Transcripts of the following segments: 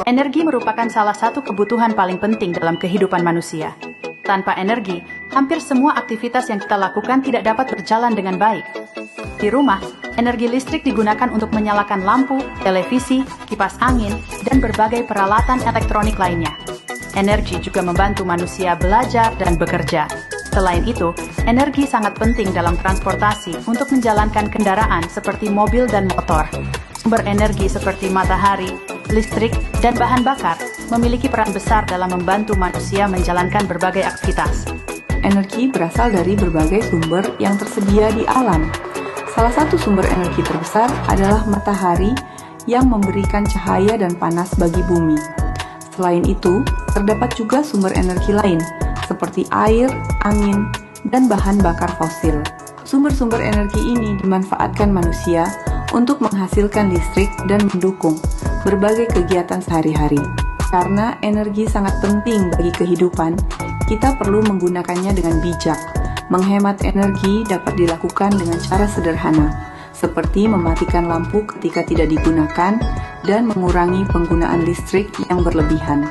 Energi merupakan salah satu kebutuhan paling penting dalam kehidupan manusia. Tanpa energi, hampir semua aktivitas yang kita lakukan tidak dapat berjalan dengan baik. Di rumah, energi listrik digunakan untuk menyalakan lampu, televisi, kipas angin, dan berbagai peralatan elektronik lainnya. Energi juga membantu manusia belajar dan bekerja. Selain itu, energi sangat penting dalam transportasi untuk menjalankan kendaraan seperti mobil dan motor. Sumber energi seperti matahari, listrik, dan bahan bakar memiliki peran besar dalam membantu manusia menjalankan berbagai aktivitas. Energi berasal dari berbagai sumber yang tersedia di alam. Salah satu sumber energi terbesar adalah matahari yang memberikan cahaya dan panas bagi bumi. Selain itu, terdapat juga sumber energi lain, seperti air, angin, dan bahan bakar fosil. Sumber-sumber energi ini dimanfaatkan manusia untuk menghasilkan listrik dan mendukung berbagai kegiatan sehari-hari. Karena energi sangat penting bagi kehidupan, kita perlu menggunakannya dengan bijak. Menghemat energi dapat dilakukan dengan cara sederhana, seperti mematikan lampu ketika tidak digunakan dan mengurangi penggunaan listrik yang berlebihan.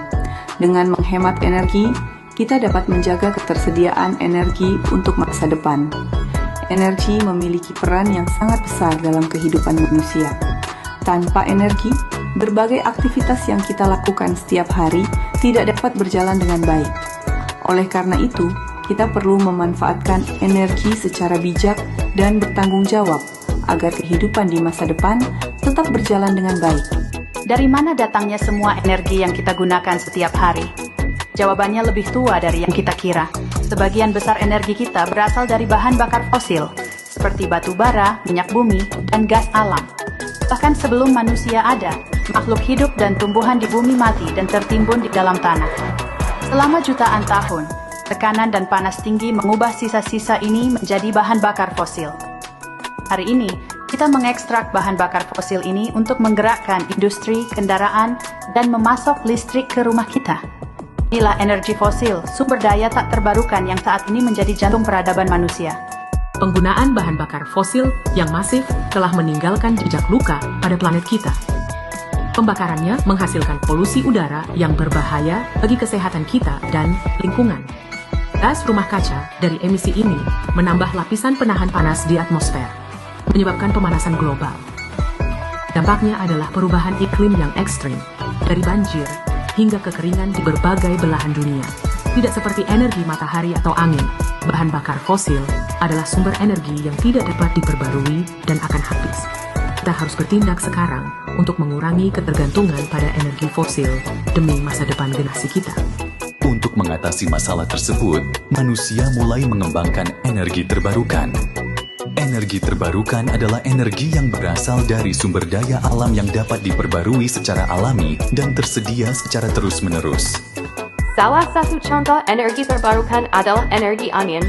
Dengan menghemat energi, kita dapat menjaga ketersediaan energi untuk masa depan. Energi memiliki peran yang sangat besar dalam kehidupan manusia. Tanpa energi, berbagai aktivitas yang kita lakukan setiap hari tidak dapat berjalan dengan baik. Oleh karena itu, kita perlu memanfaatkan energi secara bijak dan bertanggung jawab agar kehidupan di masa depan tetap berjalan dengan baik. Dari mana datangnya semua energi yang kita gunakan setiap hari? Jawabannya lebih tua dari yang kita kira. Sebagian besar energi kita berasal dari bahan bakar fosil, seperti batu bara, minyak bumi, dan gas alam. Bahkan sebelum manusia ada, makhluk hidup dan tumbuhan di bumi mati dan tertimbun di dalam tanah. Selama jutaan tahun, tekanan dan panas tinggi mengubah sisa-sisa ini menjadi bahan bakar fosil. Hari ini, kita mengekstrak bahan bakar fosil ini untuk menggerakkan industri, kendaraan, dan memasok listrik ke rumah kita. Inilah energi fosil, sumber daya tak terbarukan yang saat ini menjadi jantung peradaban manusia. Penggunaan bahan bakar fosil yang masif telah meninggalkan jejak luka pada planet kita. Pembakarannya menghasilkan polusi udara yang berbahaya bagi kesehatan kita dan lingkungan. Gas rumah kaca dari emisi ini menambah lapisan penahan panas di atmosfer, menyebabkan pemanasan global. Dampaknya adalah perubahan iklim yang ekstrim, dari banjir hingga kekeringan di berbagai belahan dunia. Tidak seperti energi matahari atau angin, bahan bakar fosil adalah sumber energi yang tidak dapat diperbarui dan akan habis. Kita harus bertindak sekarang untuk mengurangi ketergantungan pada energi fosil demi masa depan generasi kita. Untuk mengatasi masalah tersebut, manusia mulai mengembangkan energi terbarukan. Energi terbarukan adalah energi yang berasal dari sumber daya alam yang dapat diperbarui secara alami dan tersedia secara terus-menerus. Salah satu contoh energi terbarukan adalah energi angin.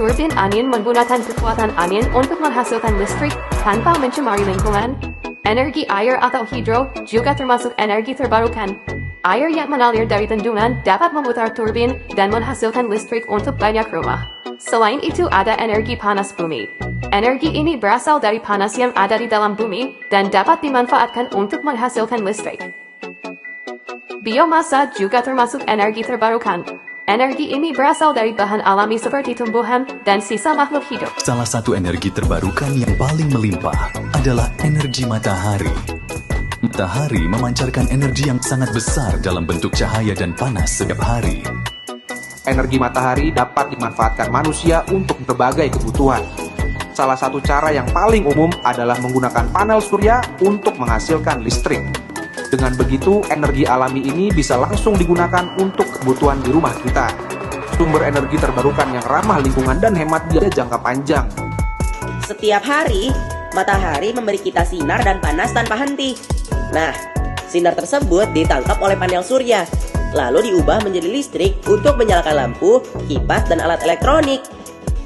Turbin angin menggunakan kekuatan angin untuk menghasilkan listrik tanpa mencemari lingkungan. Energi air atau hidro juga termasuk energi terbarukan. Air yang mengalir dari bendungan dapat memutar turbin dan menghasilkan listrik untuk banyak rumah. Selain itu ada energi panas bumi. Energi ini berasal dari panas yang ada di dalam bumi dan dapat dimanfaatkan untuk menghasilkan listrik. Biomasa juga termasuk energi terbarukan. Energi ini berasal dari bahan alami seperti tumbuhan dan sisa makhluk hidup. Salah satu energi terbarukan yang paling melimpah adalah energi matahari. Matahari memancarkan energi yang sangat besar dalam bentuk cahaya dan panas setiap hari. Energi matahari dapat dimanfaatkan manusia untuk berbagai kebutuhan. Salah satu cara yang paling umum adalah menggunakan panel surya untuk menghasilkan listrik. Dengan begitu, energi alami ini bisa langsung digunakan untuk kebutuhan di rumah kita. Sumber energi terbarukan yang ramah lingkungan dan hemat biaya jangka panjang. Setiap hari, matahari memberi kita sinar dan panas tanpa henti. Nah, sinar tersebut ditangkap oleh panel surya, lalu diubah menjadi listrik untuk menyalakan lampu, kipas, dan alat elektronik.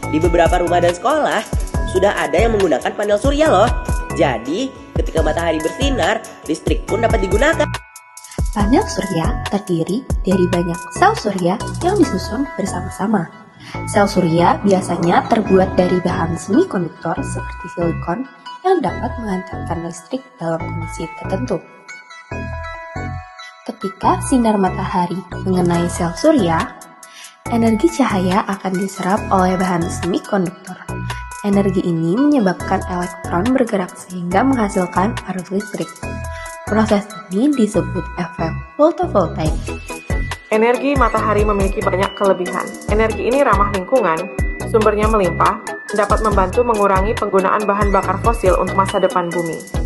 Di beberapa rumah dan sekolah, sudah ada yang menggunakan panel surya loh. Jadi, ketika matahari bersinar, listrik pun dapat digunakan. Panel surya terdiri dari banyak sel surya yang disusun bersama-sama. Sel surya biasanya terbuat dari bahan semikonduktor seperti silikon yang dapat menghantarkan listrik dalam kondisi tertentu. Ketika sinar matahari mengenai sel surya, energi cahaya akan diserap oleh bahan semikonduktor. Energi ini menyebabkan elektron bergerak sehingga menghasilkan arus listrik. Proses ini disebut efek fotovoltaik. Energi matahari memiliki banyak kelebihan. Energi ini ramah lingkungan, sumbernya melimpah, dapat membantu mengurangi penggunaan bahan bakar fosil untuk masa depan bumi.